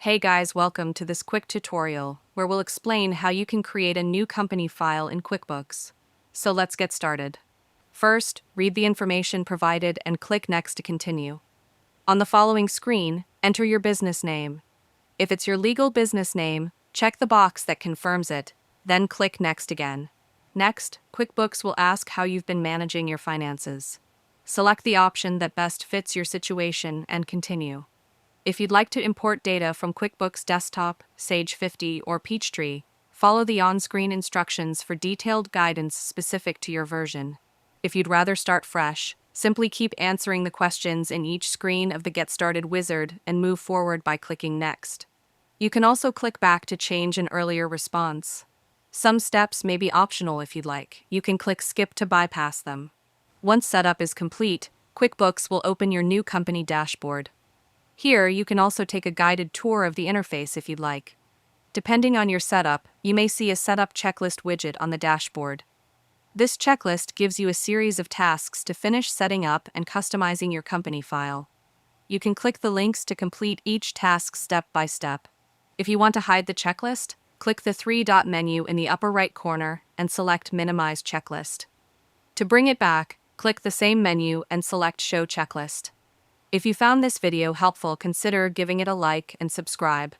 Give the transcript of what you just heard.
Hey guys, welcome to this quick tutorial where we'll explain how you can create a new company file in QuickBooks. So let's get started. First, read the information provided and click Next to continue. On the following screen, enter your business name. If it's your legal business name, check the box that confirms it, then click Next again. Next, QuickBooks will ask how you've been managing your finances. Select the option that best fits your situation and continue. If you'd like to import data from QuickBooks Desktop, Sage 50, or Peachtree, follow the on-screen instructions for detailed guidance specific to your version. If you'd rather start fresh, simply keep answering the questions in each screen of the Get Started wizard and move forward by clicking Next. You can also click back to change an earlier response. Some steps may be optional if you'd like. You can click Skip to bypass them. Once setup is complete, QuickBooks will open your new company dashboard. Here, you can also take a guided tour of the interface if you'd like. Depending on your setup, you may see a Setup Checklist widget on the dashboard. This checklist gives you a series of tasks to finish setting up and customizing your company file. You can click the links to complete each task step by step. If you want to hide the checklist, click the three-dot menu in the upper right corner and select Minimize Checklist. To bring it back, click the same menu and select Show Checklist. If you found this video helpful, consider giving it a like and subscribe.